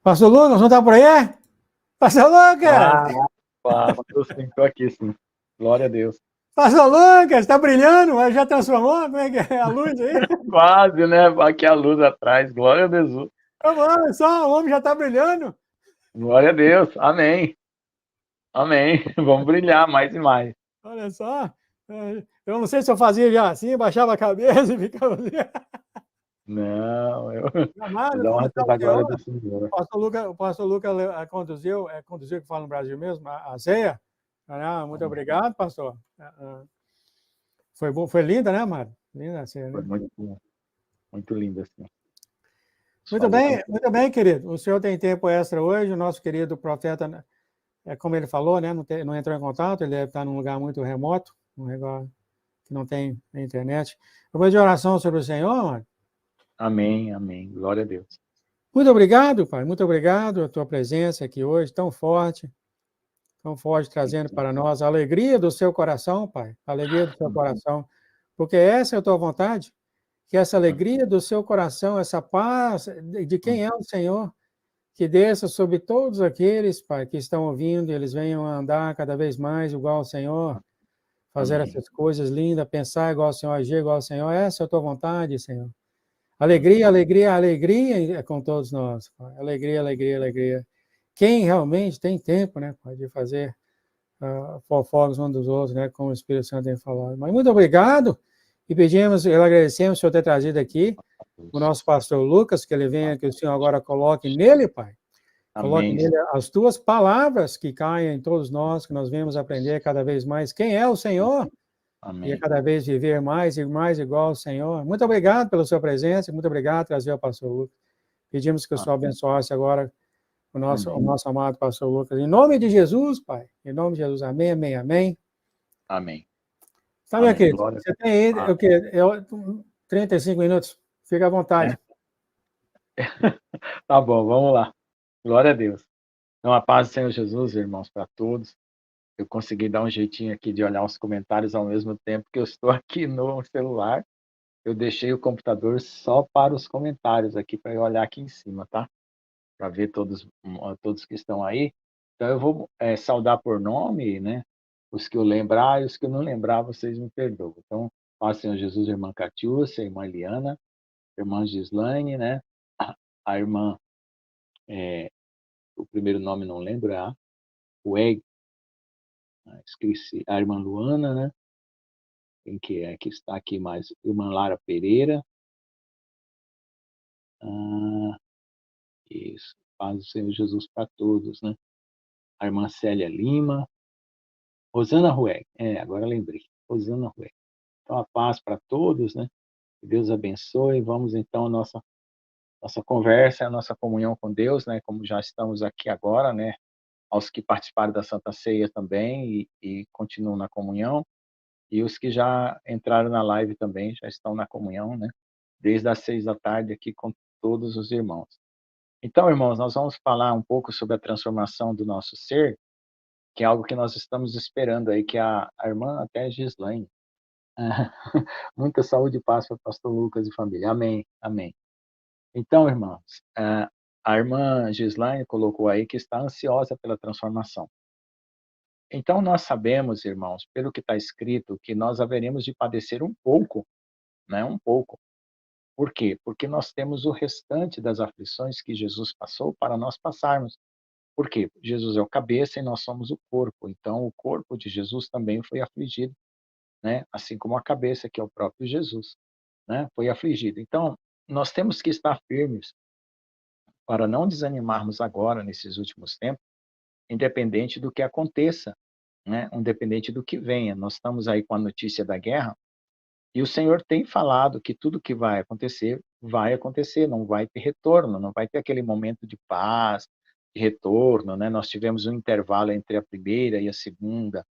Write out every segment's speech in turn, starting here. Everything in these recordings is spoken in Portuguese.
Pastor Lucas, não tá por aí? Pastor Lucas! Pastor, sim, estou aqui, sim. Glória a Deus. Pastor Lucas, tá brilhando? Mas já transformou? Como é que é a luz aí? Quase, né? Aqui a luz atrás. Glória a Jesus. Olha só, o homem já tá brilhando. Glória a Deus. Amém. Amém. Vamos brilhar mais e mais. Olha só. Eu não sei se eu fazia já assim, baixava a cabeça e ficava assim. Não, eu Amado, dá como uma está o da glória senhor? do Senhor. O pastor Lucas conduziu que fala no Brasil mesmo, a ceia. Muito obrigado, pastor. Foi bom, foi linda, né, amado? Linda a ceia, Foi né? muito lindo assim. Falou com Muito bem, querido. O senhor tem tempo extra hoje, o nosso querido profeta, como ele falou, né, não entrou em contato, ele deve estar num lugar muito remoto, um lugar que não tem internet. Eu vou de oração sobre o Senhor, mano. Amém, amém. Glória a Deus. Muito obrigado, Pai. Muito obrigado a tua presença aqui hoje, tão forte, trazendo para nós a alegria do seu coração, Pai. A alegria do seu coração. Porque essa é a tua vontade, que essa alegria do seu coração, essa paz de quem é o Senhor, que desça sobre todos aqueles, Pai, que estão ouvindo, eles venham a andar cada vez mais igual ao Senhor, fazer Amém. essas coisas lindas, pensar igual ao Senhor, agir igual ao Senhor. Essa é a tua vontade, Senhor. Alegria, alegria, alegria é com todos nós, Pai. Alegria, alegria, alegria. Quem realmente tem tempo, né, Pai, de fazer fofocas uns dos outros, né, como o Espírito Santo tem falado. Mas muito obrigado e agradecemos o Senhor ter trazido aqui o nosso pastor Lucas, que ele venha, que o Senhor agora coloque nele, Pai. Coloque Amém. nele as tuas palavras que caem em todos nós, que nós venhamos aprender cada vez mais quem é o Senhor e a Amém. cada vez viver mais e mais igual ao Senhor. Muito obrigado pela sua presença, muito obrigado por trazer o pastor Lucas. Pedimos que o Senhor abençoasse agora o nosso amado pastor Lucas. Em nome de Jesus, Pai. Em nome de Jesus. Amém, amém, amém. Amém. Sabe Amém. aqui, Glória você tem aí o quê? 35 minutos. Fica à vontade. Tá bom, vamos lá. Glória a Deus. Então, a paz do Senhor Jesus, irmãos, para todos. Eu consegui dar um jeitinho aqui de olhar os comentários ao mesmo tempo que eu estou aqui no celular. Eu deixei o computador só para os comentários aqui, para eu olhar aqui em cima, tá? Para ver todos que estão aí. Então, eu vou saudar por nome, né? Os que eu lembrar e os que eu não lembrar, vocês me perdoam. Então, paz do Senhor Jesus, irmã Catiúcia, irmã Eliana, irmã Gislaine, né? A irmã, o primeiro nome não lembro, é a Weg, esqueci, a irmã Luana, né? Quem que é que está aqui mais? Irmã Lara Pereira. Ah, isso. Paz do Senhor Jesus para todos, né? A irmã Célia Lima. Rosana Rueg. Agora lembrei. Rosana Rueg. Então, a paz para todos, né? Que Deus abençoe. Vamos, então, a nossa conversa, a nossa comunhão com Deus, né? Como já estamos aqui agora, né? Aos que participaram da Santa Ceia também e continuam na comunhão. E os que já entraram na live também já estão na comunhão, né? Desde as 6 da tarde aqui com todos os irmãos. Então, irmãos, nós vamos falar um pouco sobre a transformação do nosso ser, que é algo que nós estamos esperando aí, que a irmã até Gislaine. Muita saúde e paz para o pastor Lucas e família. Amém, amém. Então, irmãos, a irmã Gislaine colocou aí que está ansiosa pela transformação. Então, nós sabemos, irmãos, pelo que está escrito, que nós haveremos de padecer um pouco, né? Um pouco. Por quê? Porque nós temos o restante das aflições que Jesus passou para nós passarmos. Por quê? Jesus é o cabeça e nós somos o corpo. Então, o corpo de Jesus também foi afligido, né? Assim como a cabeça, que é o próprio Jesus, né? Foi afligido. Então, nós temos que estar firmes para não desanimarmos agora, nesses últimos tempos, independente do que aconteça, né? Independente do que venha. Nós estamos aí com a notícia da guerra e o Senhor tem falado que tudo que vai acontecer, não vai ter retorno, não vai ter aquele momento de paz, de retorno, né? Nós tivemos um intervalo entre a primeira e a segunda,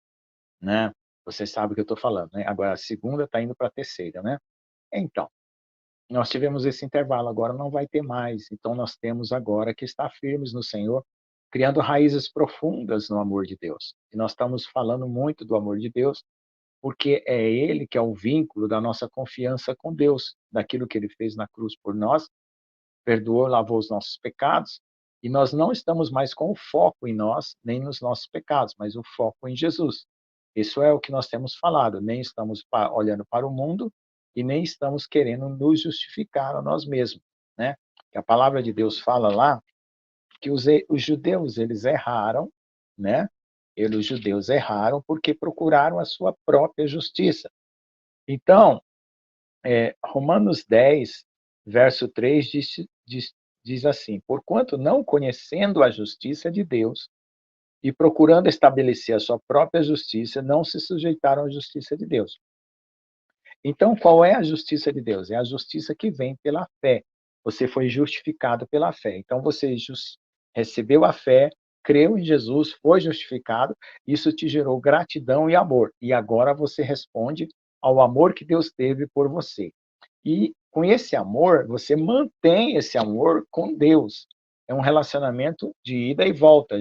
né? Você sabe o que eu estou falando, né? Agora a segunda está indo para a terceira, né? Então, nós tivemos esse intervalo, agora não vai ter mais. Então, nós temos agora que estar firmes no Senhor, criando raízes profundas no amor de Deus. E nós estamos falando muito do amor de Deus, porque é Ele que é o vínculo da nossa confiança com Deus, daquilo que Ele fez na cruz por nós, perdoou, lavou os nossos pecados, E nós não estamos mais com o foco em nós, nem nos nossos pecados, mas o foco em Jesus. Isso é o que nós temos falado, nem estamos olhando para o mundo e nem estamos querendo nos justificar a nós mesmos, né? Que a palavra de Deus fala lá que os judeus, eles erraram, né? Os judeus erraram porque procuraram a sua própria justiça. Então, Romanos 10, verso 3 diz assim: porquanto não conhecendo a justiça de Deus e procurando estabelecer a sua própria justiça, não se sujeitaram à justiça de Deus. Então, qual é a justiça de Deus? É a justiça que vem pela fé. Você foi justificado pela fé. Então, você recebeu a fé, creu em Jesus, foi justificado, isso te gerou gratidão e amor. E agora você responde ao amor que Deus teve por você. E com esse amor, você mantém esse amor com Deus. É um relacionamento de ida e volta.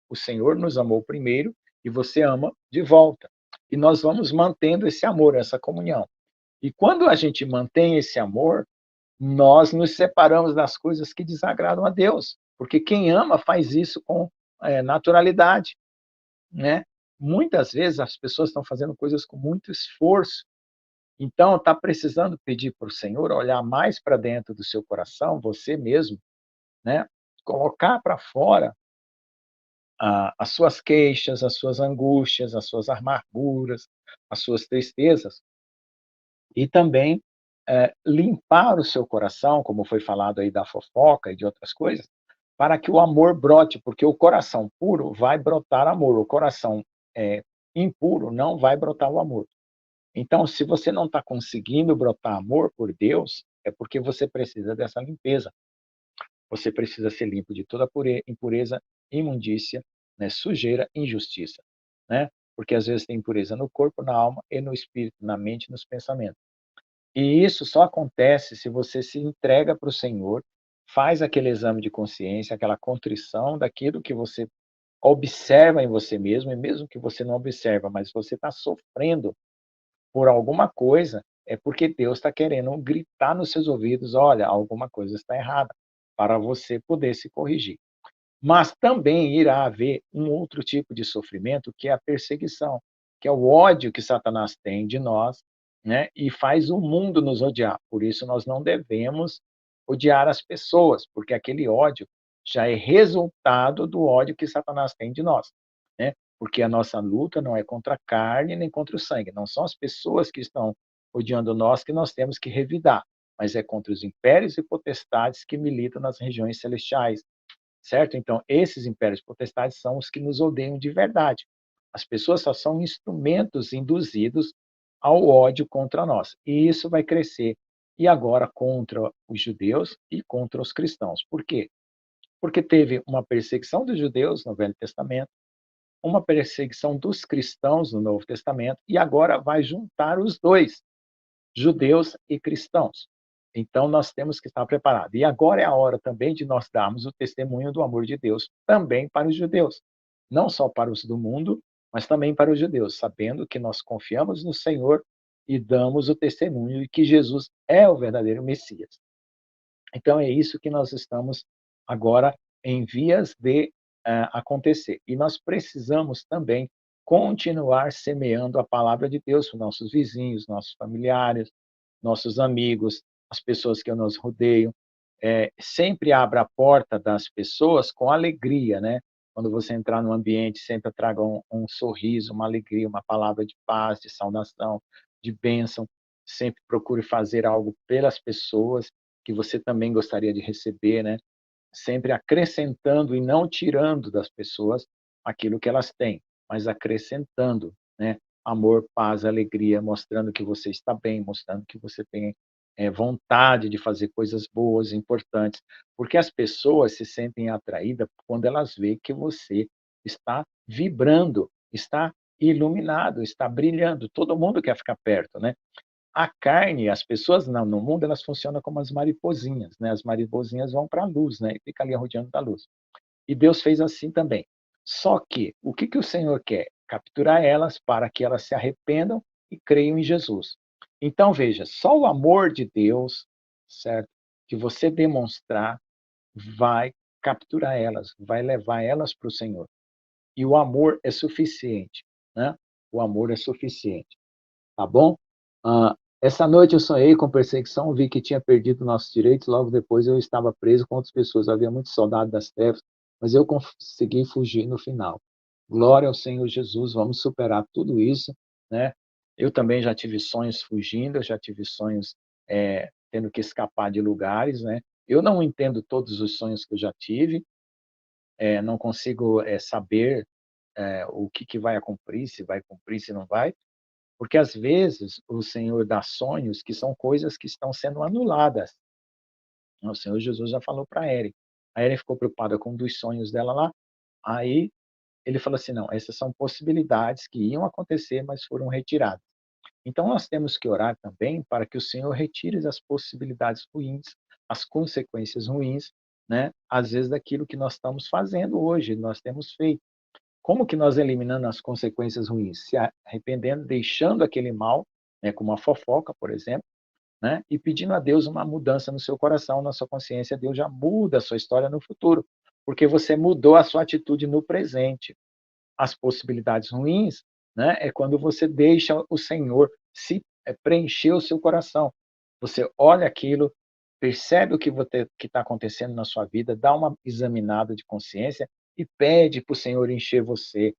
O Senhor nos amou primeiro e você ama de volta. E nós vamos mantendo esse amor, essa comunhão. E quando a gente mantém esse amor, nós nos separamos das coisas que desagradam a Deus, porque quem ama faz isso com naturalidade, né? Muitas vezes as pessoas estão fazendo coisas com muito esforço, então está precisando pedir para o Senhor olhar mais para dentro do seu coração, você mesmo, né? Colocar para fora as suas queixas, as suas angústias, as suas amarguras, as suas tristezas, e também limpar o seu coração, como foi falado aí da fofoca e de outras coisas, para que o amor brote, porque o coração puro vai brotar amor, o coração impuro não vai brotar o amor. Então, se você não está conseguindo brotar amor por Deus, é porque você precisa dessa limpeza. Você precisa ser limpo de toda impureza, imundícia, né, sujeira, injustiça, né? Porque às vezes tem impureza no corpo, na alma e no espírito, na mente e nos pensamentos. E isso só acontece se você se entrega para o Senhor, faz aquele exame de consciência, aquela contrição daquilo que você observa em você mesmo, e mesmo que você não observa, mas você está sofrendo por alguma coisa, é porque Deus está querendo gritar nos seus ouvidos: olha, alguma coisa está errada, para você poder se corrigir. Mas também irá haver um outro tipo de sofrimento, que é a perseguição, que é o ódio que Satanás tem de nós, né? E faz o mundo nos odiar. Por isso nós não devemos odiar as pessoas, porque aquele ódio já é resultado do ódio que Satanás tem de nós, né? Porque a nossa luta não é contra a carne nem contra o sangue, não são as pessoas que estão odiando nós que nós temos que revidar, mas é contra os impérios e potestades que militam nas regiões celestiais, certo? Então, esses impérios potestades são os que nos odeiam de verdade. As pessoas só são instrumentos induzidos ao ódio contra nós. E isso vai crescer. E agora contra os judeus e contra os cristãos. Por quê? Porque teve uma perseguição dos judeus no Velho Testamento, uma perseguição dos cristãos no Novo Testamento, e agora vai juntar os dois, judeus e cristãos. Então, nós temos que estar preparados. E agora é a hora também de nós darmos o testemunho do amor de Deus também para os judeus. Não só para os do mundo, mas também para os judeus, sabendo que nós confiamos no Senhor e damos o testemunho de que Jesus é o verdadeiro Messias. Então, é isso que nós estamos agora em vias de acontecer. E nós precisamos também continuar semeando a palavra de Deus para os nossos vizinhos, nossos familiares, nossos amigos, as pessoas que nos rodeiam. Sempre abra a porta das pessoas com alegria, né? Quando você entrar no ambiente, sempre traga um sorriso, uma alegria, uma palavra de paz, de saudação, de bênção. Sempre procure fazer algo pelas pessoas que você também gostaria de receber, né? Sempre acrescentando e não tirando das pessoas aquilo que elas têm, mas acrescentando, né? Amor, paz, alegria, mostrando que você está bem, mostrando que você tem vontade de fazer coisas boas, importantes, porque as pessoas se sentem atraídas quando elas veem que você está vibrando, está iluminado, está brilhando. Todo mundo quer ficar perto, né? A carne, as pessoas no mundo, elas funcionam como as mariposinhas, né? As mariposinhas vão para a luz, né? E fica ali rodeando da luz. E Deus fez assim também. Só que, o que o Senhor quer? Capturar elas para que elas se arrependam e creiam em Jesus. Então, veja, só o amor de Deus, certo? Que você demonstrar vai capturar elas, vai levar elas para o Senhor. E o amor é suficiente, né? O amor é suficiente, tá bom? Essa noite eu sonhei com perseguição, vi que tinha perdido nossos direitos, logo depois eu estava preso com outras pessoas, havia muitos soldados das trevas, mas eu consegui fugir no final. Glória ao Senhor Jesus, vamos superar tudo isso, né? Eu também já tive sonhos fugindo, eu já tive sonhos tendo que escapar de lugares, né? Eu não entendo todos os sonhos que eu já tive, não consigo saber o que vai cumprir, se não vai, porque às vezes o Senhor dá sonhos que são coisas que estão sendo anuladas. O Senhor Jesus já falou para a Eri. A Eri ficou preocupada com um dos sonhos dela lá, aí ele falou assim, não, essas são possibilidades que iam acontecer, mas foram retiradas. Então nós temos que orar também para que o Senhor retire as possibilidades ruins, as consequências ruins, né? Às vezes daquilo que nós estamos fazendo hoje, nós temos feito. Como que nós eliminamos as consequências ruins? Se arrependendo, deixando aquele mal, né, como a fofoca, por exemplo, né, e pedindo a Deus uma mudança no seu coração, na sua consciência, Deus já muda a sua história no futuro, porque você mudou a sua atitude no presente. As possibilidades ruins, né, é quando você deixa o Senhor preencher o seu coração. Você olha aquilo, percebe o que está acontecendo na sua vida, dá uma examinada de consciência e pede para o Senhor encher você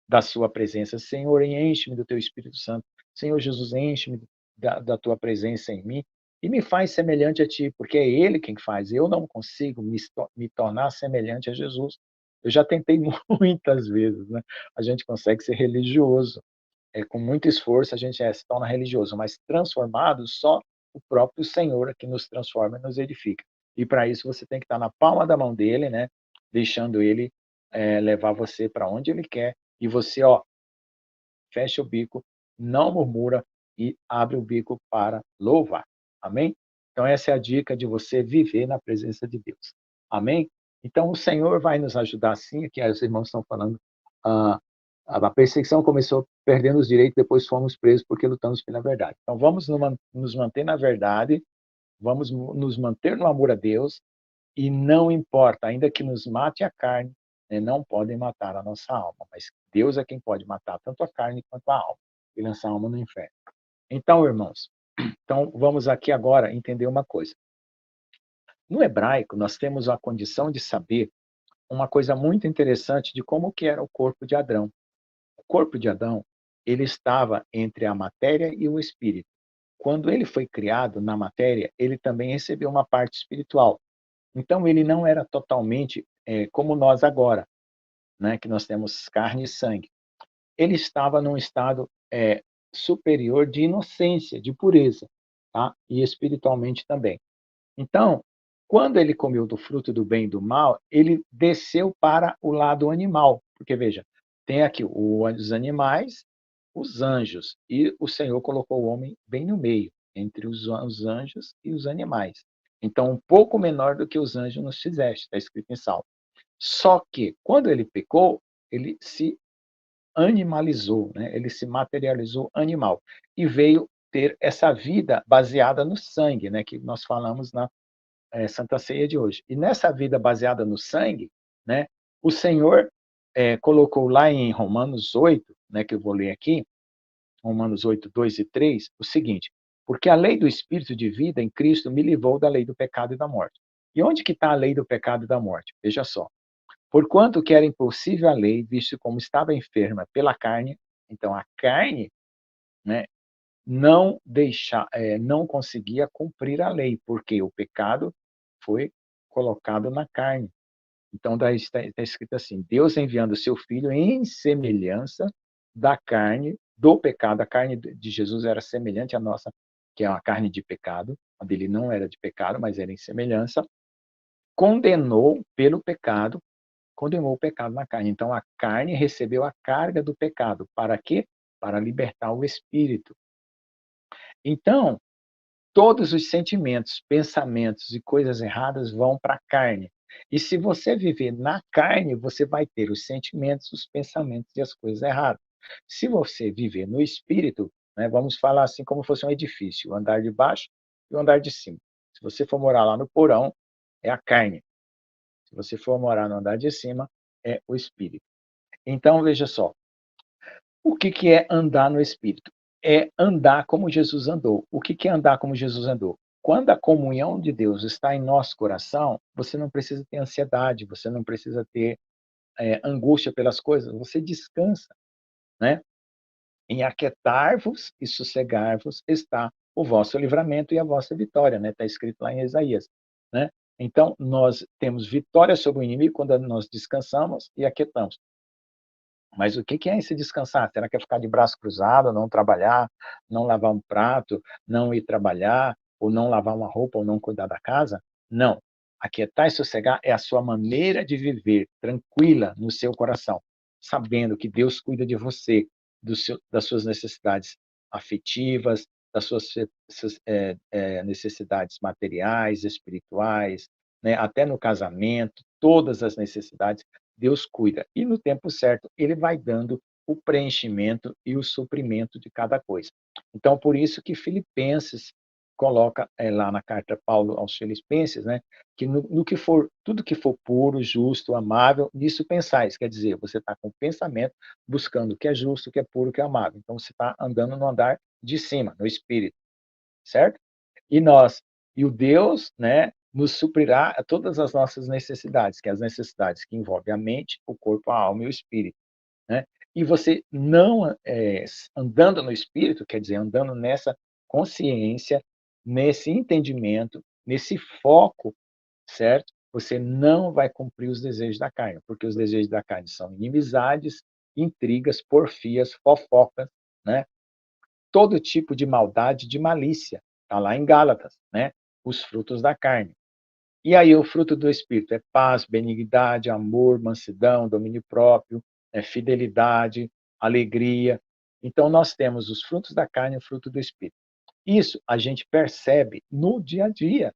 da sua presença. Senhor, enche-me do teu Espírito Santo. Senhor Jesus, enche-me da tua presença em mim e me faz semelhante a ti, porque é Ele quem faz. Eu não consigo me tornar semelhante a Jesus. Eu já tentei muitas vezes, né? A gente consegue ser religioso, com muito esforço a gente se torna religioso, mas transformado só o próprio Senhor que nos transforma e nos edifica. E para isso você tem que estar na palma da mão dele, né? Deixando ele levar você para onde ele quer e você, ó, fecha o bico, não murmura e abre o bico para louvar. Amém? Então essa é a dica de você viver na presença de Deus. Amém? Então o Senhor vai nos ajudar sim, aqui os irmãos estão falando, ah, a perseguição começou perdendo os direitos, depois fomos presos porque lutamos pela verdade. Então vamos nos manter na verdade, vamos nos manter no amor a Deus, e não importa, ainda que nos mate a carne, né, não podem matar a nossa alma, mas Deus é quem pode matar tanto a carne quanto a alma e lançar a alma no inferno. Então, irmãos, então vamos aqui agora entender uma coisa. No hebraico, nós temos a condição de saber uma coisa muito interessante de como que era o corpo de Adão. O corpo de Adão, ele estava entre a matéria e o espírito. Quando ele foi criado na matéria, ele também recebeu uma parte espiritual. Então, ele não era totalmente como nós agora, né, que nós temos carne e sangue. Ele estava num estado superior de inocência, de pureza, tá? E espiritualmente também. Então, quando ele comeu do fruto do bem e do mal, ele desceu para o lado animal. Porque, veja, tem aqui os animais, os anjos, e o Senhor colocou o homem bem no meio, entre os anjos e os animais. Então, um pouco menor do que os anjos nos fizeste, está escrito em Salmo. Só que, quando ele pecou, ele se animalizou, né? Ele se materializou animal e veio ter essa vida baseada no sangue, né? Que nós falamos na Santa Ceia de hoje. E nessa vida baseada no sangue, né? O Senhor colocou lá em Romanos 8, né? Que eu vou ler aqui, Romanos 8, 2 e 3, o seguinte: porque a lei do Espírito de vida em Cristo me livrou da lei do pecado e da morte. E onde que está a lei do pecado e da morte? Veja só. Porquanto que era impossível a lei, visto como estava enferma pela carne, então a carne, né, não conseguia cumprir a lei, porque o pecado foi colocado na carne. Então, daí está escrito assim: Deus enviando o seu Filho em semelhança da carne, do pecado. A carne de Jesus era semelhante à nossa, que é uma carne de pecado. A dele não era de pecado, mas era em semelhança. Condenou pelo pecado, condenou o pecado na carne. Então, a carne recebeu a carga do pecado. Para quê? Para libertar o espírito. Então, todos os sentimentos, pensamentos e coisas erradas vão para a carne. E se você viver na carne, você vai ter os sentimentos, os pensamentos e as coisas erradas. Se você viver no espírito, né, vamos falar assim como fosse um edifício, o andar de baixo e o andar de cima. Se você for morar lá no porão, é a carne. Se você for morar no andar de cima, é o Espírito. Então, veja só, o que é andar no Espírito? É andar como Jesus andou. O que é andar como Jesus andou? Quando a comunhão de Deus está em nosso coração, você não precisa ter ansiedade, você não precisa ter angústia pelas coisas, você descansa, né? Em aquietar-vos e sossegar-vos está o vosso livramento e a vossa vitória, né? Está escrito lá em Isaías, né? Então, nós temos vitória sobre o inimigo quando nós descansamos e aquietamos. Mas o que é esse descansar? Será que é ficar de braço cruzado, não trabalhar, não lavar um prato, não ir trabalhar, ou não lavar uma roupa, ou não cuidar da casa? Não. Aquietar e sossegar é a sua maneira de viver tranquila no seu coração, sabendo que Deus cuida de você, das suas necessidades afetivas, das suas necessidades materiais, espirituais, né? Até no casamento, todas as necessidades Deus cuida. E no tempo certo, ele vai dando o preenchimento e o suprimento de cada coisa. Então, por isso que Filipenses coloca lá na carta Paulo aos Filipenses, né, que no que for, tudo que for puro, justo, amável, nisso pensais. Quer dizer, você está com o pensamento buscando o que é justo, o que é puro, o que é amável. Então, você está andando no andar de cima, no espírito, certo? E nós, e o Deus, né, nos suprirá a todas as nossas necessidades, que é as necessidades que envolvem a mente, o corpo, a alma e o espírito, né? E você não andando no espírito, quer dizer, andando nessa consciência, nesse entendimento, nesse foco, certo? Você não vai cumprir os desejos da carne, porque os desejos da carne são inimizades, intrigas, porfias, fofocas, né? Todo tipo de maldade, de malícia. Está lá em Gálatas, né? Os frutos da carne. E aí o fruto do Espírito é paz, benignidade, amor, mansidão, domínio próprio, fidelidade, alegria. Então nós temos os frutos da carne e o fruto do Espírito. Isso a gente percebe no dia a dia.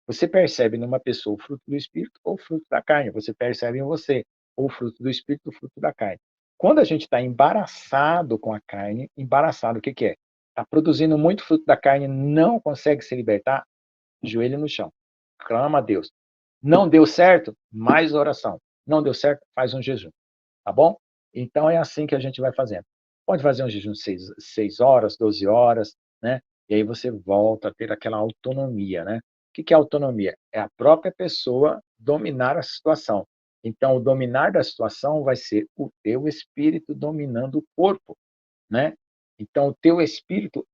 Você percebe numa pessoa o fruto do Espírito ou o fruto da carne. Você percebe em você ou o fruto do Espírito ou o fruto da carne. Quando a gente está embaraçado com a carne, embaraçado, o que é? Está produzindo muito fruto da carne, não consegue se libertar, joelho no chão. Clama a Deus. Não deu certo? Mais oração. Não deu certo? Faz um jejum. Tá bom? Então é assim que a gente vai fazendo. Pode fazer um jejum de 6 horas, 12 horas, né? E aí você volta a ter aquela autonomia, né? O que é autonomia? É a própria pessoa dominar a situação. Então, o dominar da situação vai ser o teu espírito dominando o corpo, né? Então, o teu espírito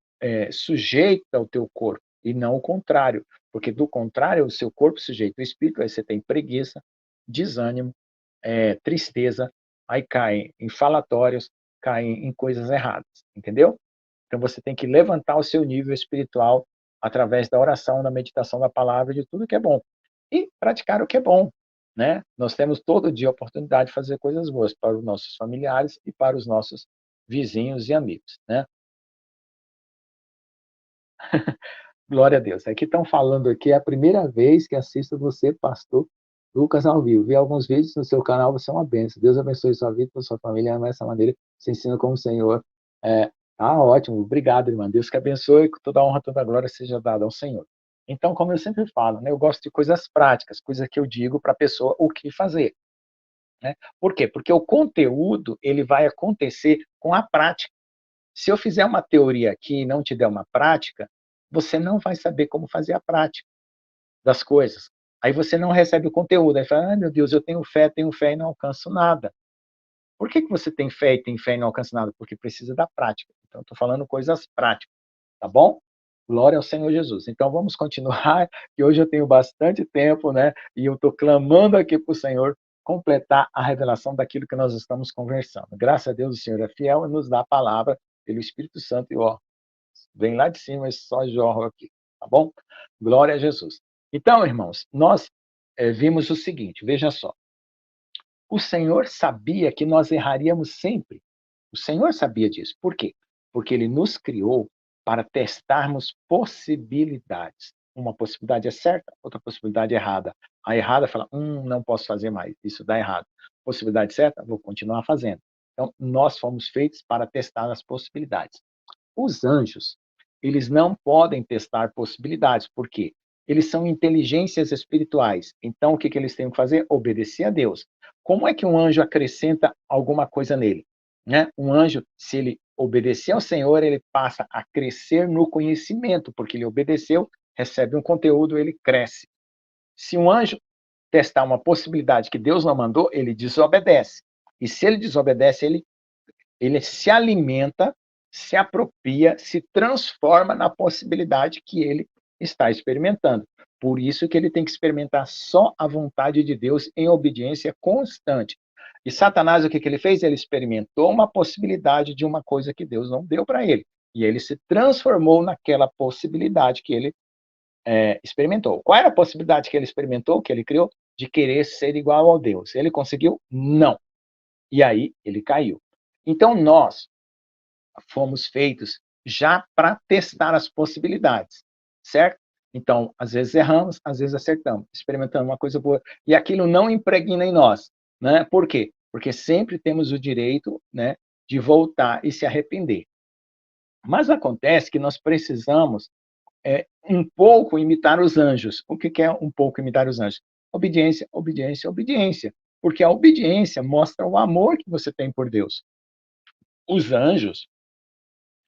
sujeita o teu corpo e não o contrário, porque do contrário, o seu corpo sujeita o espírito, aí você tem preguiça, desânimo, tristeza, aí caem em falatórios, caem em coisas erradas, entendeu? Então você tem que levantar o seu nível espiritual através da oração, da meditação da palavra, de tudo que é bom. E praticar o que é bom, né? Nós temos todo dia a oportunidade de fazer coisas boas para os nossos familiares e para os nossos vizinhos e amigos, né? Glória a Deus. Aqui estão falando aqui, é a primeira vez que assisto você, pastor Lucas, ao vivo. Vi alguns vídeos no seu canal, você é uma bênção. Deus abençoe sua vida e sua família dessa maneira. Você ensina como o Senhor. Ótimo. Obrigado, irmã. Deus que abençoe, que toda a honra, toda a glória seja dada ao Senhor. Então, como eu sempre falo, né, eu gosto de coisas práticas, coisas que eu digo para a pessoa o que fazer. Né? Por quê? Porque o conteúdo ele vai acontecer com a prática. Se eu fizer uma teoria aqui e não te der uma prática, você não vai saber como fazer a prática das coisas. Aí você não recebe o conteúdo. Aí fala, meu Deus, eu tenho fé e não alcanço nada. Por que você tem fé e não alcança nada? Porque precisa da prática. Então, estou falando coisas práticas, tá bom? Glória ao Senhor Jesus. Então, vamos continuar, que hoje eu tenho bastante tempo, né? E eu estou clamando aqui para o Senhor completar a revelação daquilo que nós estamos conversando. Graças a Deus, o Senhor é fiel e nos dá a palavra pelo Espírito Santo e, ó, vem lá de cima e só jorra aqui, tá bom? Glória a Jesus. Então, irmãos, nós vimos o seguinte, veja só. O Senhor sabia que nós erraríamos sempre. O Senhor sabia disso. Por quê? Porque Ele nos criou para testarmos possibilidades. Uma possibilidade é certa, outra possibilidade é errada. A errada fala, não posso fazer mais, isso dá errado. Possibilidade certa, vou continuar fazendo. Então, nós fomos feitos para testar as possibilidades. Os anjos, eles não podem testar possibilidades. Por quê? eles são inteligências espirituais. Então, o que eles têm que fazer? Obedecer a Deus. Como é que um anjo acrescenta alguma coisa nele? Né? Um anjo, se ele obedecer ao Senhor, ele passa a crescer no conhecimento, porque ele obedeceu, recebe um conteúdo, ele cresce. Se um anjo testar uma possibilidade que Deus não mandou, ele desobedece. E se ele desobedece, ele se alimenta, se apropria, se transforma na possibilidade que ele está experimentando. Por isso que ele tem que experimentar só a vontade de Deus em obediência constante. E Satanás, o que ele fez? Ele experimentou uma possibilidade de uma coisa que Deus não deu para ele. E ele se transformou naquela possibilidade que ele experimentou. Qual era a possibilidade que ele experimentou, que ele criou? De querer ser igual ao Deus. Ele conseguiu? Não. E aí ele caiu. Então nós fomos feitos já para testar as possibilidades, certo? Então, às vezes erramos, às vezes acertamos, experimentando uma coisa boa, e aquilo não impregna em nós, né? Por quê? Porque sempre temos o direito, né, de voltar e se arrepender. Mas acontece que nós precisamos um pouco imitar os anjos. O que é um pouco imitar os anjos? Obediência, obediência, obediência. Porque a obediência mostra o amor que você tem por Deus. Os anjos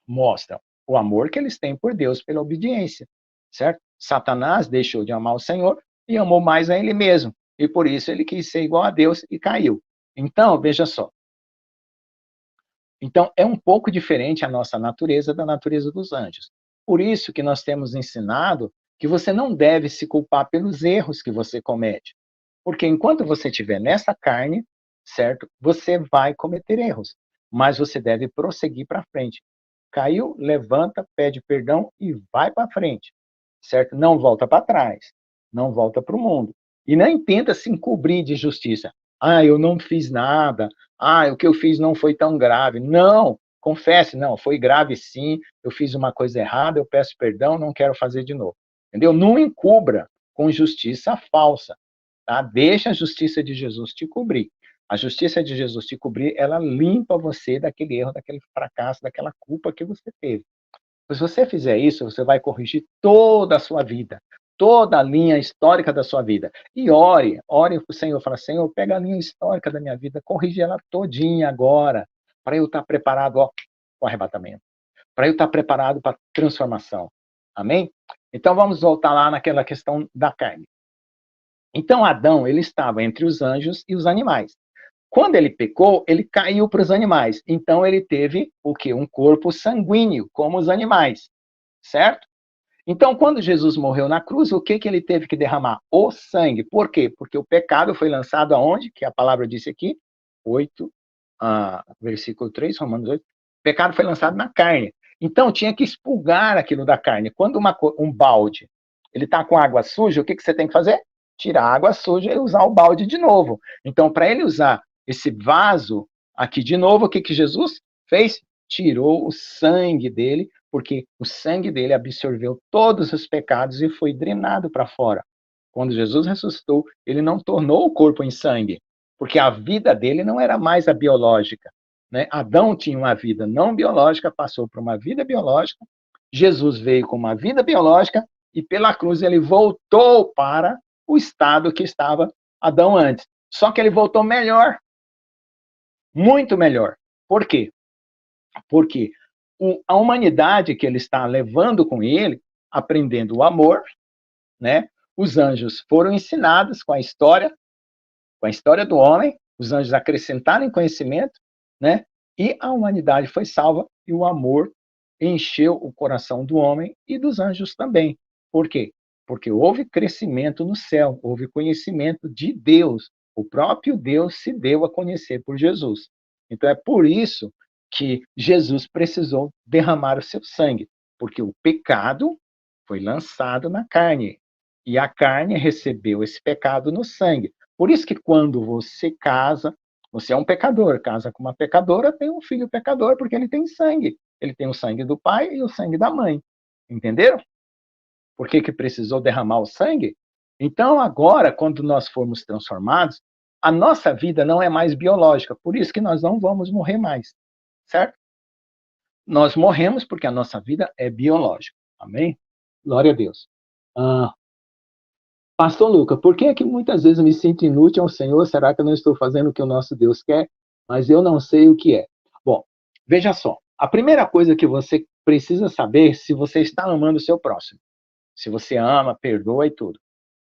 mostram o amor que eles têm por Deus pela obediência, certo? Satanás deixou de amar o Senhor e amou mais a ele mesmo. E por isso ele quis ser igual a Deus e caiu. Então, veja só. Então, é um pouco diferente a nossa natureza da natureza dos anjos. Por isso que nós temos ensinado que você não deve se culpar pelos erros que você comete. Porque enquanto você estiver nessa carne, certo? Você vai cometer erros. Mas você deve prosseguir para frente. Caiu, levanta, pede perdão e vai para frente, certo? Não volta para trás, não volta para o mundo. E nem tenta se encobrir de justiça. Ah, eu não fiz nada. Ah, o que eu fiz não foi tão grave. Não, confesse, não, foi grave sim. Eu fiz uma coisa errada, eu peço perdão, não quero fazer de novo. Entendeu? Não encubra com justiça falsa. Tá? Deixa a justiça de Jesus te cobrir. A justiça de Jesus te cobrir, ela limpa você daquele erro, daquele fracasso, daquela culpa que você teve. Se você fizer isso, você vai corrigir toda a sua vida, toda a linha histórica da sua vida. E ore para o Senhor, fala, Senhor, pega a linha histórica da minha vida, corrige ela todinha agora, para eu estar preparado para o arrebatamento, para eu estar preparado para a transformação. Amém? Então vamos voltar lá naquela questão da carne. Então Adão, ele estava entre os anjos e os animais. Quando ele pecou, ele caiu para os animais. Então ele teve o quê? Um corpo sanguíneo, como os animais, certo? Então, quando Jesus morreu na cruz, o que ele teve que derramar? O sangue. Por quê? Porque o pecado foi lançado aonde? Que a palavra disse aqui, 8, versículo 3, Romanos 8. O pecado foi lançado na carne. Então, tinha que expurgar aquilo da carne. Quando um balde, ele está com água suja, o que você tem que fazer? Tirar a água suja e usar o balde de novo. Então, para ele usar esse vaso aqui de novo, o que Jesus fez? Tirou o sangue dele, porque o sangue dele absorveu todos os pecados e foi drenado para fora. Quando Jesus ressuscitou, ele não tornou o corpo em sangue, porque a vida dele não era mais a biológica, né? Adão tinha uma vida não biológica, passou para uma vida biológica. Jesus veio com uma vida biológica e pela cruz ele voltou para o estado que estava Adão antes. Só que ele voltou melhor, muito melhor. Por quê? Porque a humanidade que ele está levando com ele, aprendendo o amor, né? Os anjos foram ensinados com a história do homem, os anjos acrescentaram em conhecimento, né? E a humanidade foi salva e o amor encheu o coração do homem e dos anjos também. Por quê? Porque houve crescimento no céu, houve conhecimento de Deus. O próprio Deus se deu a conhecer por Jesus. Então é por isso que Jesus precisou derramar o seu sangue, porque o pecado foi lançado na carne e a carne recebeu esse pecado no sangue. Por isso que quando você casa, você é um pecador, casa com uma pecadora, tem um filho pecador, porque ele tem sangue. Ele tem o sangue do pai e o sangue da mãe. Entenderam? Por que precisou derramar o sangue? Então, agora, quando nós formos transformados, a nossa vida não é mais biológica, por isso que nós não vamos morrer mais, certo? Nós morremos porque a nossa vida é biológica. Amém? Glória a Deus. Pastor Luca, por que é que muitas vezes eu me sinto inútil ao Senhor? Será que eu não estou fazendo o que o nosso Deus quer? Mas eu não sei o que é. Bom, veja só. A primeira coisa que você precisa saber é se você está amando o seu próximo. Se você ama, perdoa e tudo.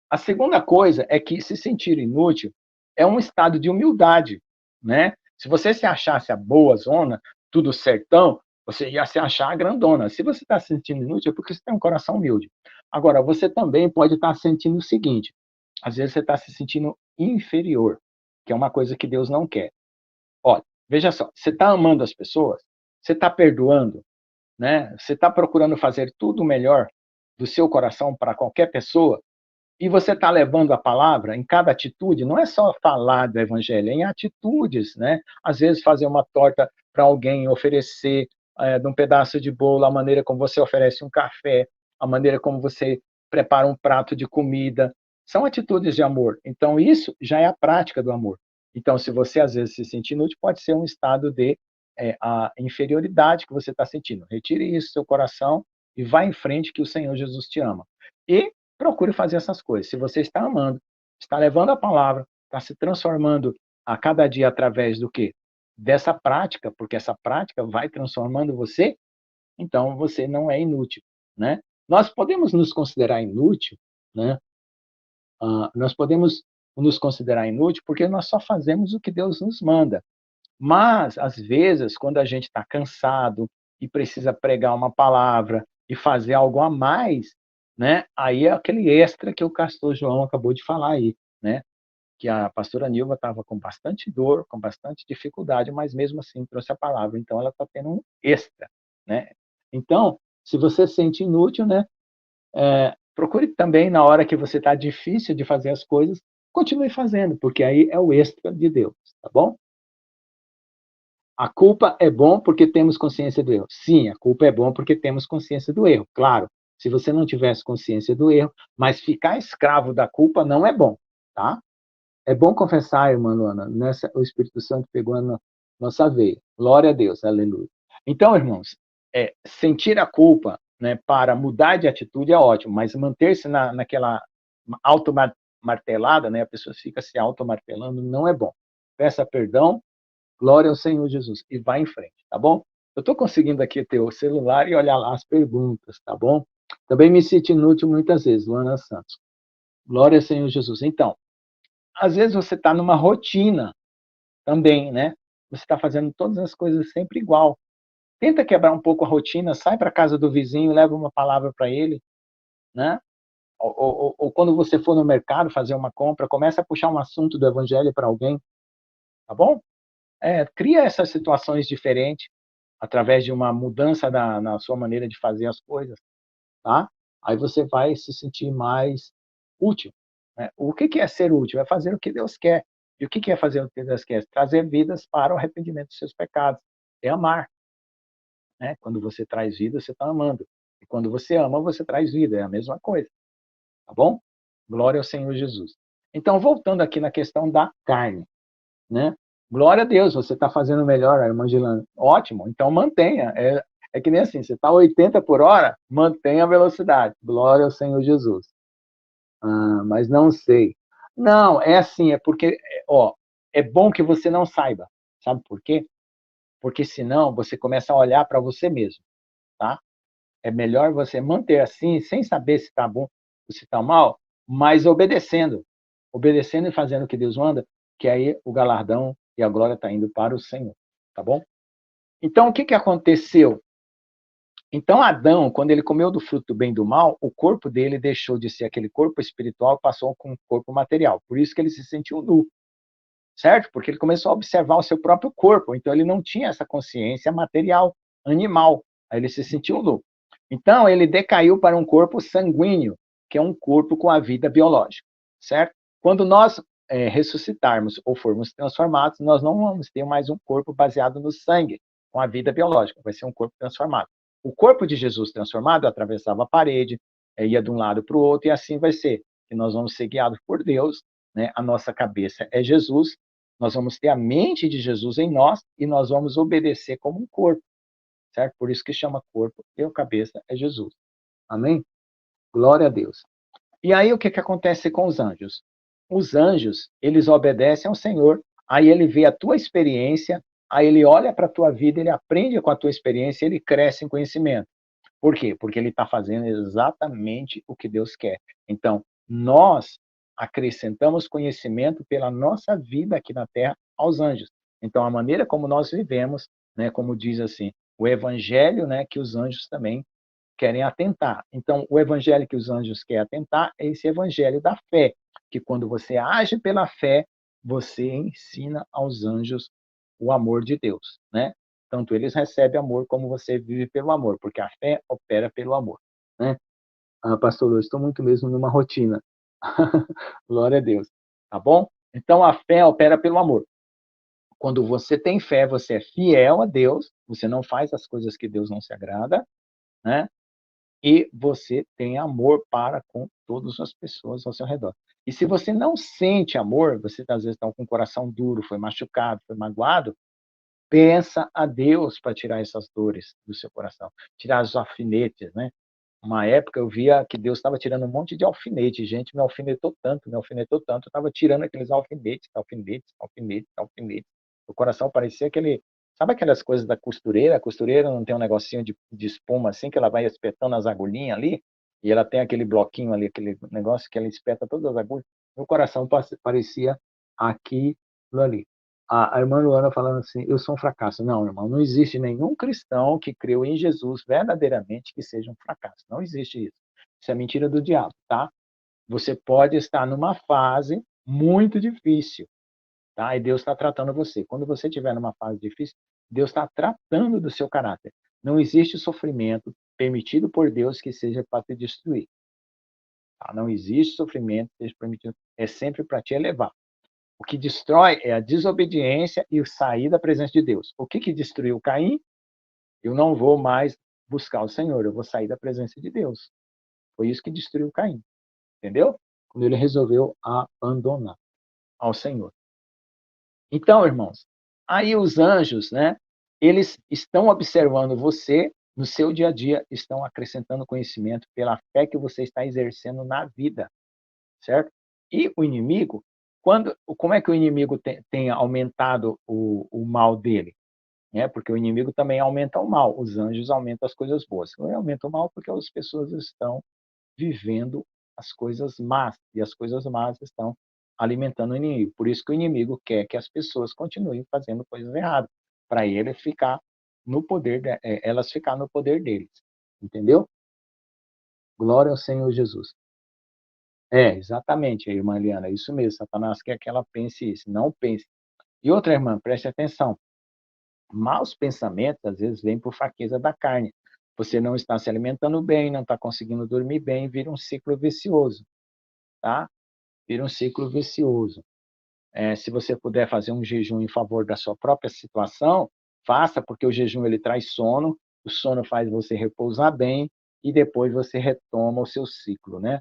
A segunda coisa é que se sentir inútil é um estado de humildade, né? Se você se achasse a boa zona, tudo certão, você ia se achar a grandona. Se você está se sentindo inútil, é porque você tem um coração humilde. Agora, você também pode estar sentindo o seguinte: às vezes você está se sentindo inferior, que é uma coisa que Deus não quer. Olha, veja só, você está amando as pessoas, você está perdoando, né? Você está procurando fazer tudo o melhor do seu coração para qualquer pessoa, e você está levando a palavra em cada atitude, não é só falar do evangelho, é em atitudes, né? Às vezes fazer uma torta para alguém, oferecer de um pedaço de bolo, a maneira como você oferece um café, a maneira como você prepara um prato de comida, são atitudes de amor. Então, isso já é a prática do amor. Então, se você às vezes se sente inútil, pode ser um estado de a inferioridade que você está sentindo. Retire isso do seu coração e vá em frente que o Senhor Jesus te ama. E procure fazer essas coisas. Se você está amando, está levando a palavra, está se transformando a cada dia através do quê? Dessa prática, porque essa prática vai transformando você, então você não é inútil, né? Nós podemos nos considerar inútil, né? Nós podemos nos considerar inútil porque nós só fazemos o que Deus nos manda. Mas, às vezes, quando a gente está cansado e precisa pregar uma palavra e fazer algo a mais, né? Aí é aquele extra que o pastor João acabou de falar aí, né? Que a pastora Nilva estava com bastante dor, com bastante dificuldade, mas mesmo assim trouxe a palavra. Então, ela está tendo um extra, né? Então, se você se sente inútil, né? Procure também, na hora que você está difícil de fazer as coisas, continue fazendo, porque aí é o extra de Deus, tá bom? A culpa é bom porque temos consciência do erro. Sim, a culpa é bom porque temos consciência do erro. Claro, se você não tivesse consciência do erro, mas ficar escravo da culpa não é bom, tá? É bom confessar, irmã Luana, o Espírito Santo pegou na nossa veia. Glória a Deus, aleluia. Então, irmãos, sentir a culpa, né, para mudar de atitude é ótimo, mas manter-se naquela automartelada, né, a pessoa fica se automartelando, não é bom. Peça perdão. Glória ao Senhor Jesus. E vai em frente, tá bom? Eu estou conseguindo aqui ter o celular e olhar lá as perguntas, tá bom? Também me sinto inútil muitas vezes, Luana Santos. Glória ao Senhor Jesus. Então, às vezes você está numa rotina também, né? Você está fazendo todas as coisas sempre igual. Tenta quebrar um pouco a rotina, sai para casa do vizinho, leva uma palavra para ele, né? Ou quando você for no mercado fazer uma compra, começa a puxar um assunto do evangelho para alguém, tá bom? Cria essas situações diferentes através de uma mudança na sua maneira de fazer as coisas, tá? Aí você vai se sentir mais útil, né? O que é ser útil? É fazer o que Deus quer. E o que é fazer o que Deus quer? Trazer vidas para o arrependimento dos seus pecados. É amar, né? Quando você traz vida, você está amando. E quando você ama, você traz vida. É a mesma coisa, tá bom? Glória ao Senhor Jesus. Então, voltando aqui na questão da carne, né? Glória a Deus, você está fazendo melhor, irmã Gilana. Ótimo, então mantenha. É que nem assim, você está 80 por hora, mantenha a velocidade. Glória ao Senhor Jesus. Mas não sei. Não, é assim, é porque, ó, é bom que você não saiba. Sabe por quê? Porque senão você começa a olhar para você mesmo, tá? É melhor você manter assim, sem saber se está bom ou se está mal, mas obedecendo. Obedecendo e fazendo o que Deus manda, que aí o galardão e a glória está indo para o Senhor, tá bom? Então, o que aconteceu? Então, Adão, quando ele comeu do fruto do bem e do mal, o corpo dele deixou de ser aquele corpo espiritual e passou com um corpo material. Por isso que ele se sentiu nu, certo? Porque ele começou a observar o seu próprio corpo. Então, ele não tinha essa consciência material, animal. Aí ele se sentiu nu. Então, ele decaiu para um corpo sanguíneo, que é um corpo com a vida biológica, certo? Quando nós ressuscitarmos ou formos transformados, nós não vamos ter mais um corpo baseado no sangue, com a vida biológica, vai ser um corpo transformado. O corpo de Jesus transformado atravessava a parede, ia de um lado para o outro, e assim vai ser, que nós vamos ser guiados por Deus, né? A nossa cabeça é Jesus, nós vamos ter a mente de Jesus em nós, e nós vamos obedecer como um corpo, certo? Por isso que chama corpo, e a cabeça é Jesus. Amém? Glória a Deus. E aí o que acontece com os anjos? Os anjos, eles obedecem ao Senhor, aí ele vê a tua experiência, aí ele olha para a tua vida, ele aprende com a tua experiência, ele cresce em conhecimento. Por quê? Porque ele está fazendo exatamente o que Deus quer. Então, nós acrescentamos conhecimento pela nossa vida aqui na Terra aos anjos. Então, a maneira como nós vivemos, né, como diz assim, o evangelho, né, que os anjos também querem atentar. Então, o evangelho que os anjos querem atentar é esse evangelho da fé, que quando você age pela fé, você ensina aos anjos o amor de Deus, né? Tanto eles recebem amor como você vive pelo amor, porque a fé opera pelo amor, né? Ah, pastor, eu estou muito mesmo numa rotina. Glória a Deus, tá bom? Então, a fé opera pelo amor. Quando você tem fé, você é fiel a Deus, você não faz as coisas que Deus não se agrada, né? E você tem amor para com todas as pessoas ao seu redor. E se você não sente amor, você às vezes está com o coração duro, foi machucado, foi magoado, peça a Deus para tirar essas dores do seu coração, tirar os alfinetes, né? Uma época eu via que Deus estava tirando um monte de alfinete, gente me alfinetou tanto, eu estava tirando aqueles alfinetes, alfinetes, alfinetes, alfinetes. O coração parecia aquele, sabe aquelas coisas da costureira? A costureira não tem um negocinho de espuma assim, que ela vai espetando as agulhinhas ali, e ela tem aquele bloquinho ali, aquele negócio que ela espeta todas as agulhas. Meu coração parecia aquilo ali. A irmã Luana falando assim, eu sou um fracasso. Não, irmão, não existe nenhum cristão que creu em Jesus verdadeiramente que seja um fracasso. Não existe isso. Isso é mentira do diabo, tá? Você pode estar numa fase muito difícil, tá? E Deus está tratando você. Quando você estiver numa fase difícil, Deus está tratando do seu caráter. Não existe sofrimento permitido por Deus que seja para te destruir. Tá? Não existe sofrimento que seja permitido. É sempre para te elevar. O que destrói é a desobediência e o sair da presença de Deus. O que destruiu Caim? Eu não vou mais buscar o Senhor, eu vou sair da presença de Deus. Foi isso que destruiu Caim, entendeu? Quando ele resolveu abandonar ao Senhor. Então, irmãos, aí os anjos, né? Eles estão observando você no seu dia a dia, estão acrescentando conhecimento pela fé que você está exercendo na vida, certo? E o inimigo, como é que o inimigo tem aumentado o mal dele? Porque o inimigo também aumenta o mal, os anjos aumentam as coisas boas. Ele aumenta o mal porque as pessoas estão vivendo as coisas más, e as coisas más estão alimentando o inimigo. Por isso que o inimigo quer que as pessoas continuem fazendo coisas erradas, para ele ficar no poder, elas ficar no poder deles. Entendeu? Glória ao Senhor Jesus. Exatamente, irmã Eliana, é isso mesmo. Satanás quer que ela pense isso, não pense. E outra, irmã, preste atenção. Maus pensamentos, às vezes, vêm por fraqueza da carne. Você não está se alimentando bem, não está conseguindo dormir bem, vira um ciclo vicioso, tá? Vira um ciclo vicioso. Se você puder fazer um jejum em favor da sua própria situação, faça, porque o jejum ele traz sono, o sono faz você repousar bem e depois você retoma o seu ciclo, né?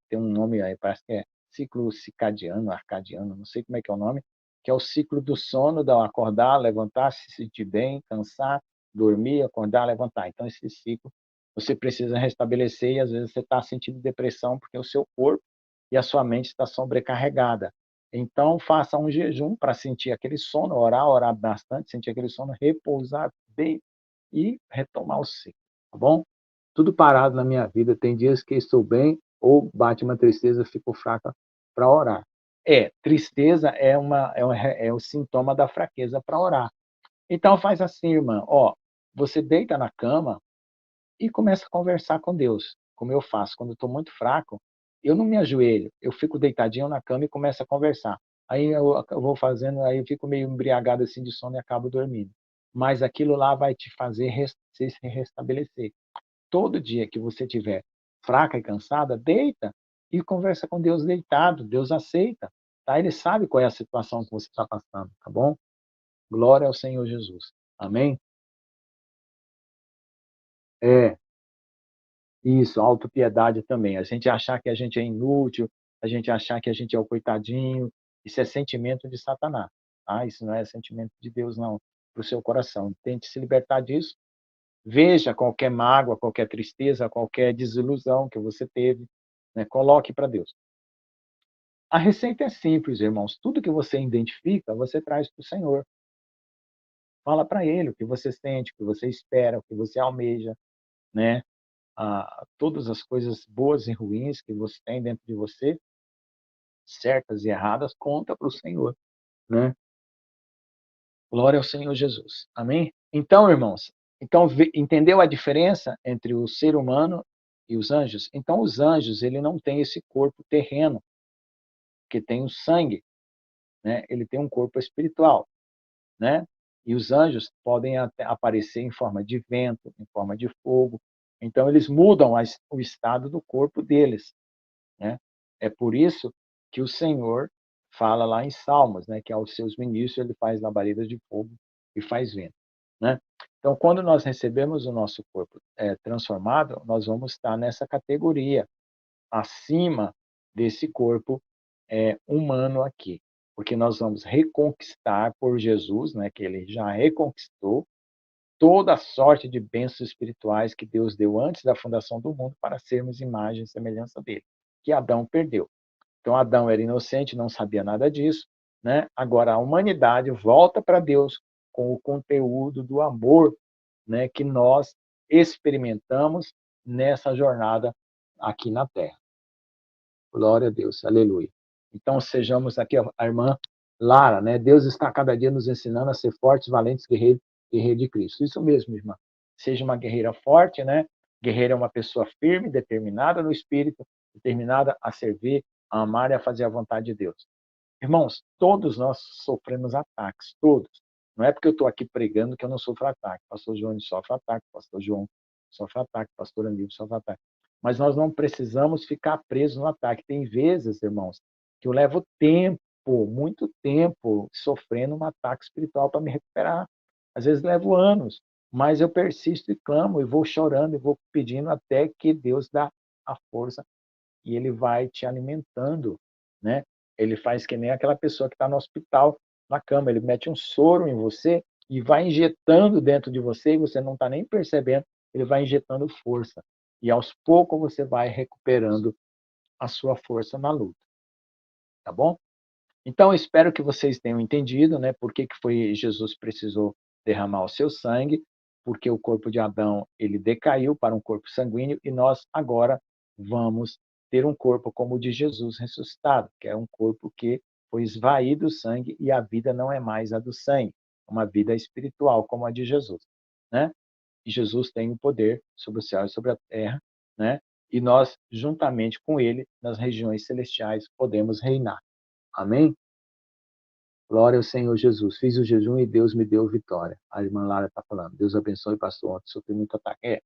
Tem um nome aí, parece que é ciclo circadiano, arcadiano, não sei como é que é o nome, que é o ciclo do sono, da acordar, levantar, se sentir bem, cansar, dormir, acordar, levantar. Então, esse ciclo você precisa restabelecer e às vezes você está sentindo depressão porque o seu corpo e a sua mente está sobrecarregada. Então, faça um jejum para sentir aquele sono, orar bastante, sentir aquele sono, repousar bem e retomar o ciclo, tá bom? Tudo parado na minha vida, tem dias que estou bem ou bate uma tristeza, fico fraca para orar. Tristeza é o sintoma da fraqueza para orar. Então faz assim, irmã, você deita na cama e começa a conversar com Deus, como eu faço. Quando eu estou muito fraco, eu não me ajoelho, eu fico deitadinho na cama e começo a conversar. Aí eu vou fazendo, aí eu fico meio embriagado assim de sono e acabo dormindo. Mas aquilo lá vai te fazer se restabelecer. Todo dia que você estiver fraca e cansada, deita e conversa com Deus deitado. Deus aceita, tá? Ele sabe qual é a situação que você está passando, tá bom? Glória ao Senhor Jesus. Amém? É, isso, autopiedade também. A gente achar que a gente é inútil, a gente achar que a gente é o coitadinho, isso é sentimento de Satanás, tá? Isso não é sentimento de Deus, não, para o seu coração. Tente se libertar disso. Veja qualquer mágoa, qualquer tristeza, qualquer desilusão que você teve, né? Coloque para Deus. A receita é simples, irmãos. Tudo que você identifica, você traz para o Senhor. Fala para Ele o que você sente, o que você espera, o que você almeja, né? Todas as coisas boas e ruins que você tem dentro de você, certas e erradas, conta para o Senhor, né? Glória ao Senhor Jesus. Amém? Então, irmãos, entendeu a diferença entre o ser humano e os anjos? Então, os anjos, ele não tem esse corpo terreno, que tem o sangue, né? Ele tem um corpo espiritual, né? E os anjos podem até aparecer em forma de vento, em forma de fogo. Então, eles mudam o estado do corpo deles, né? É por isso que o Senhor fala lá em Salmos, né, que aos seus ministros ele faz labaredas de fogo e faz vento, né? Então, quando nós recebemos o nosso corpo transformado, nós vamos estar nessa categoria, acima desse corpo humano aqui, porque nós vamos reconquistar por Jesus, né, que ele já reconquistou, toda a sorte de bênçãos espirituais que Deus deu antes da fundação do mundo para sermos imagem e semelhança dele, que Adão perdeu. Então, Adão era inocente, não sabia nada disso, né? Agora, a humanidade volta para Deus com o conteúdo do amor, né, que nós experimentamos nessa jornada aqui na Terra. Glória a Deus, aleluia. Então, sejamos aqui a irmã Lara, né? Deus está cada dia nos ensinando a ser fortes, valentes, guerreiros de Cristo. Isso mesmo, irmã. Seja uma guerreira forte, né? Guerreira é uma pessoa firme, determinada no espírito, determinada a servir, a amar e a fazer a vontade de Deus. Irmãos, todos nós sofremos ataques, todos. Não é porque eu estou aqui pregando que eu não sofro ataque. Pastor João sofre ataque, pastor João sofre ataque, pastor Aníbal sofre ataque. Mas nós não precisamos ficar presos no ataque. Tem vezes, irmãos, que eu levo tempo, muito tempo, sofrendo um ataque espiritual para me recuperar. Às vezes levo anos, mas eu persisto e clamo, e vou chorando, e vou pedindo até que Deus dá a força e Ele vai te alimentando, né? Ele faz que nem aquela pessoa que está no hospital, na cama, ele mete um soro em você e vai injetando dentro de você e você não está nem percebendo, ele vai injetando força. E aos poucos você vai recuperando a sua força na luta. Tá bom? Então, espero que vocês tenham entendido, né, por que foi Jesus precisou derramar o seu sangue, porque o corpo de Adão ele decaiu para um corpo sanguíneo e nós agora vamos ter um corpo como o de Jesus ressuscitado, que é um corpo que foi esvaído o sangue e a vida não é mais a do sangue, uma vida espiritual como a de Jesus, né? E Jesus tem o poder sobre o céu e sobre a terra, né? E nós, juntamente com ele, nas regiões celestiais, podemos reinar. Amém? Glória ao Senhor Jesus. Fiz o jejum e Deus me deu vitória. A irmã Lara está falando. Deus abençoe, pastor. Ontem sofri muito ataque.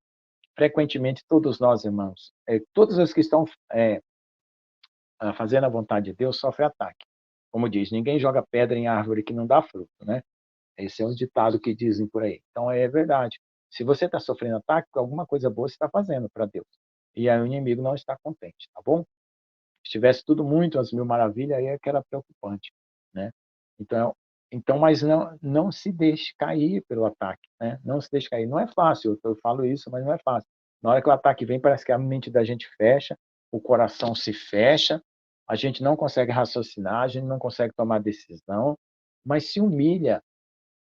Frequentemente, todos nós, irmãos, todos os que estão fazendo a vontade de Deus sofrem ataque. Como diz, ninguém joga pedra em árvore que não dá fruto, né? Esse é um ditado que dizem por aí. Então, é verdade. Se você está sofrendo ataque, alguma coisa boa você está fazendo para Deus. E aí o inimigo não está contente, tá bom? Se tivesse tudo muito às mil maravilhas, aí é que era preocupante, né? Então, mas não se deixe cair pelo ataque, né? Não se deixe cair. Não é fácil, eu falo isso, mas não é fácil. Na hora que o ataque vem, parece que a mente da gente fecha, o coração se fecha, a gente não consegue raciocinar, a gente não consegue tomar decisão, mas se humilha.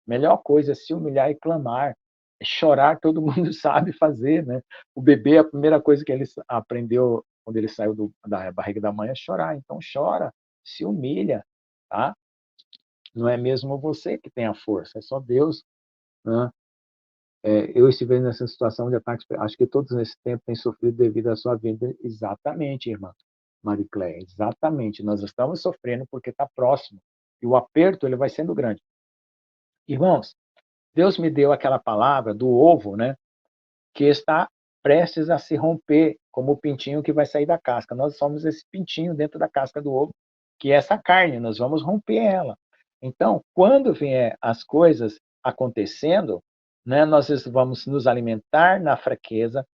Melhor coisa é se humilhar e clamar. Chorar, todo mundo sabe fazer, né? O bebê, a primeira coisa que ele aprendeu quando ele saiu da barriga da mãe é chorar. Então, chora, se humilha, tá? Não é mesmo você que tem a força, é só Deus, né? Eu estive nessa situação de ataques, acho que todos nesse tempo têm sofrido devido à sua vida. Exatamente, irmã Maricléia, exatamente. Nós estamos sofrendo porque está próximo. E o aperto ele vai sendo grande. Irmãos, Deus me deu aquela palavra do ovo, né? Que está prestes a se romper, como o pintinho que vai sair da casca. Nós somos esse pintinho dentro da casca do ovo, que é essa carne, nós vamos romper ela. Então, quando vier as coisas acontecendo, né, nós vamos nos alimentar na fraqueza,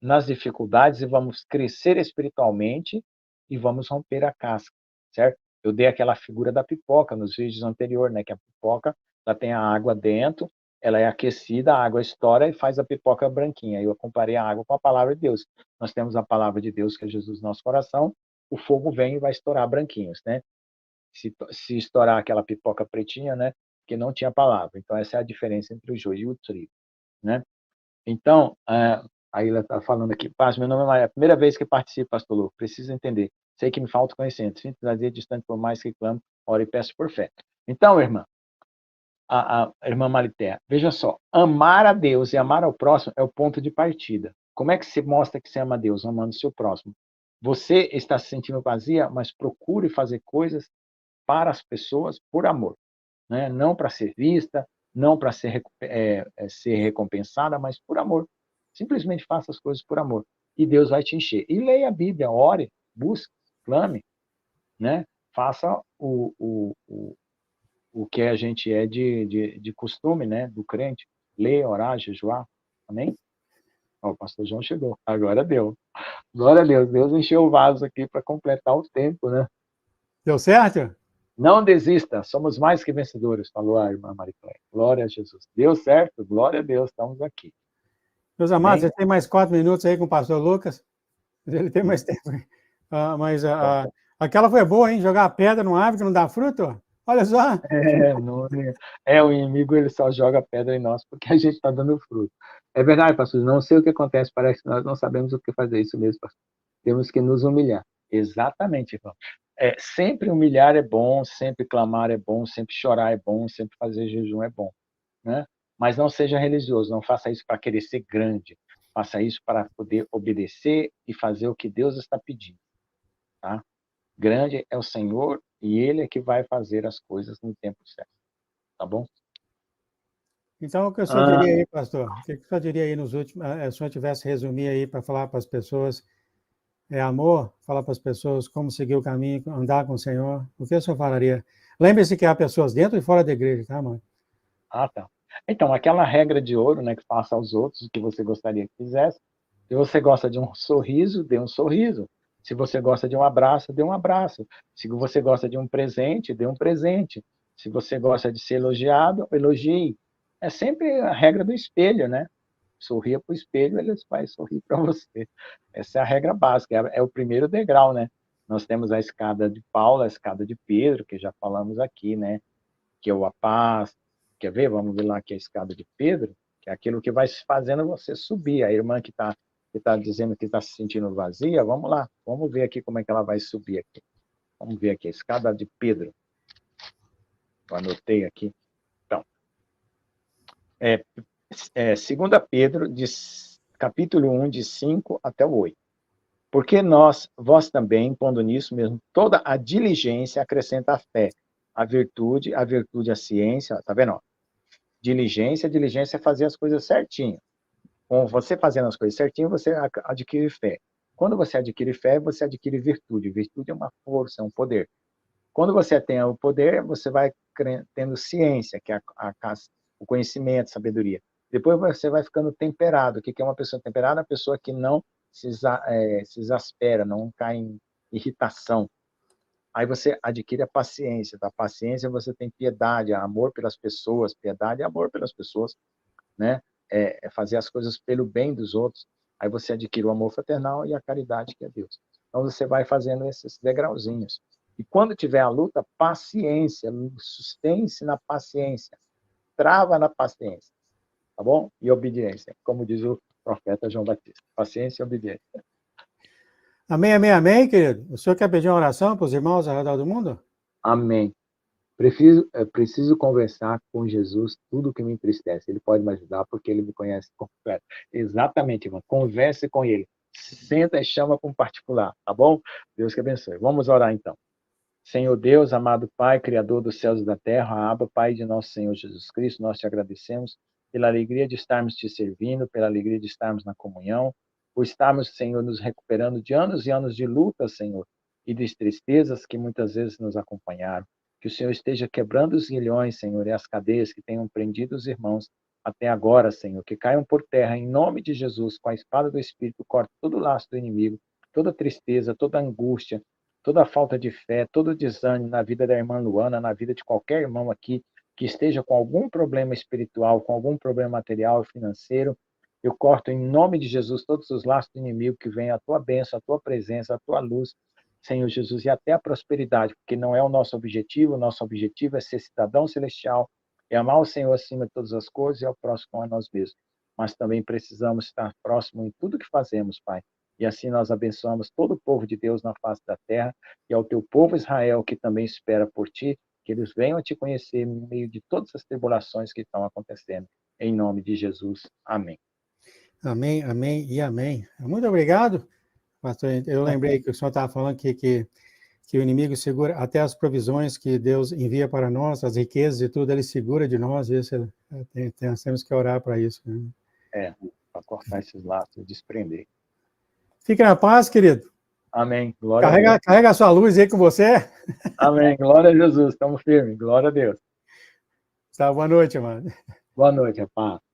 nas dificuldades e vamos crescer espiritualmente e vamos romper a casca, certo? Eu dei aquela figura da pipoca nos vídeos anteriores, né, que a pipoca ela tem a água dentro ela é aquecida, a água estoura e faz a pipoca branquinha. Eu comparei a água com a palavra de Deus. Nós temos a palavra de Deus, que é Jesus no nosso coração, o fogo vem e vai estourar branquinhos, né? Se estourar aquela pipoca pretinha, né? Que não tinha palavra. Então, essa é a diferença entre o joio e o trigo, né? Então, aí ela está falando aqui, paz, meu nome é Maria, é a primeira vez que participo, pastor Lu, preciso entender. Sei que me falta conhecimento, sinto vazio distante por mais que clamo, oro e peço por fé. Então, irmã, a irmã Marité, veja só, amar a Deus e amar ao próximo é o ponto de partida. Como é que se mostra que você ama a Deus? Amando o seu próximo. Você está se sentindo vazia, mas procure fazer coisas para as pessoas por amor, né? Não para ser vista, não para ser recompensada, mas por amor. Simplesmente faça as coisas por amor. E Deus vai te encher. E leia a Bíblia, ore, busque, clame, né? Faça o que a gente é de costume, né? Do crente. Ler, orar, jejuar. Amém? Ó, o pastor João chegou. Agora deu. Glória a Deus. Deus encheu o vaso aqui para completar o tempo, né? Deu certo? Não desista, somos mais que vencedores, falou a irmã Maricléia. Glória a Jesus. Deu certo? Glória a Deus, estamos aqui. Meus amados, Amém? você tem mais 4 minutos aí com o pastor Lucas? Ele tem mais tempo. Mas aquela foi boa, hein? Jogar a pedra numa árvore que não dá fruto? Olha só. O inimigo ele só joga pedra em nós porque a gente está dando fruto. É verdade, pastor. Não sei o que acontece, parece que nós não sabemos o que fazer. Isso mesmo, pastor. Temos que nos humilhar. Exatamente, irmão. Sempre humilhar é bom, sempre clamar é bom, sempre chorar é bom, sempre fazer jejum é bom, né? Mas não seja religioso, não faça isso para querer ser grande. Faça isso para poder obedecer e fazer o que Deus está pedindo, tá? Grande é o Senhor e Ele é que vai fazer as coisas no tempo certo, tá bom? Então, o que o senhor diria aí, pastor? O que o senhor diria aí nos últimos... Se o senhor tivesse resumir aí para falar para as pessoas, amor, falar para as pessoas como seguir o caminho, andar com o Senhor, o que o senhor falaria? Lembre-se que há pessoas dentro e fora da igreja, tá, mano? Tá. Então, aquela regra de ouro, né, que faça aos outros o que você gostaria que fizesse. Se você gosta de um sorriso, dê um sorriso. Se você gosta de um abraço, dê um abraço. Se você gosta de um presente, dê um presente. Se você gosta de ser elogiado, elogie. É sempre a regra do espelho, né? Sorria para o espelho, ele vai sorrir para você. Essa é a regra básica, é o primeiro degrau, né? Nós temos a escada de Paulo, a escada de Pedro, que já falamos aqui, né? Que é a paz. Quer ver? Vamos ver lá que é a escada de Pedro, que é aquilo que vai fazendo você subir. A irmã que tá dizendo que está se sentindo vazia, vamos lá, vamos ver aqui como é que ela vai subir aqui. Vamos ver aqui, a escada de Pedro. Eu anotei aqui. Então, segunda Pedro, capítulo 1, de 5 até o 8. Porque vós também, pondo nisso mesmo, toda a diligência acrescenta a fé, a virtude a ciência, tá vendo? Diligência é fazer as coisas certinho. Com você fazendo as coisas certinho, você adquire fé. Quando você adquire fé, você adquire virtude. Virtude é uma força, é um poder. Quando você tem o poder, você vai tendo ciência, que é o conhecimento, a sabedoria. Depois você vai ficando temperado. O que é uma pessoa temperada? A pessoa que não se exaspera, não cai em irritação. Aí você adquire a paciência. Da paciência você tem piedade, amor pelas pessoas. Piedade e amor pelas pessoas, né? Fazer as coisas pelo bem dos outros. Aí você adquire o amor fraternal e a caridade, que é Deus. Então você vai fazendo esses degrauzinhos. E quando tiver a luta, paciência, sustente-se na paciência, trava na paciência, tá bom? E obediência, como diz o profeta João Batista. Paciência e obediência. Amém, amém, amém, querido. O senhor quer pedir uma oração para os irmãos ao redor do mundo? Amém. Preciso conversar com Jesus tudo que me entristece. Ele pode me ajudar porque ele me conhece completo. Exatamente, irmão. Converse com ele. Senta e chama para um particular, tá bom? Deus que abençoe. Vamos orar então. Senhor Deus, amado Pai, Criador dos céus e da terra, Abba, Pai de nosso Senhor Jesus Cristo, nós te agradecemos pela alegria de estarmos te servindo, pela alegria de estarmos na comunhão, por estarmos, Senhor, nos recuperando de anos e anos de luta, Senhor, e de tristezas que muitas vezes nos acompanharam. Que o Senhor esteja quebrando os grilhões, Senhor, e as cadeias que tenham prendido os irmãos até agora, Senhor, que caiam por terra em nome de Jesus, com a espada do Espírito, corte todo o laço do inimigo, toda tristeza, toda angústia, toda falta de fé, todo desânimo na vida da irmã Luana, na vida de qualquer irmão aqui que esteja com algum problema espiritual, com algum problema material e financeiro, eu corto em nome de Jesus todos os laços do inimigo, que venha a tua bênção, a tua presença, a tua luz, Senhor Jesus, e até a prosperidade, porque não é o nosso objetivo é ser cidadão celestial, é amar o Senhor acima de todas as coisas e ao próximo a nós mesmos. Mas também precisamos estar próximo em tudo que fazemos, Pai. E assim nós abençoamos todo o povo de Deus na face da terra, e ao teu povo Israel, que também espera por ti, que eles venham a te conhecer no meio de todas as tribulações que estão acontecendo. Em nome de Jesus. Amém. Amém, amém e amém. Muito obrigado, pastor. Eu lembrei que o senhor estava falando que o inimigo segura até as provisões que Deus envia para nós, as riquezas e tudo, ele segura de nós. Isso nós temos que orar para isso. Né? Para cortar esses laços, desprender. Fique na paz, querido. Amém. Glória a Deus. Carrega a sua luz aí com você. Amém. Glória a Jesus. Estamos firmes. Glória a Deus. Tá, boa noite, mano. Boa noite, paz.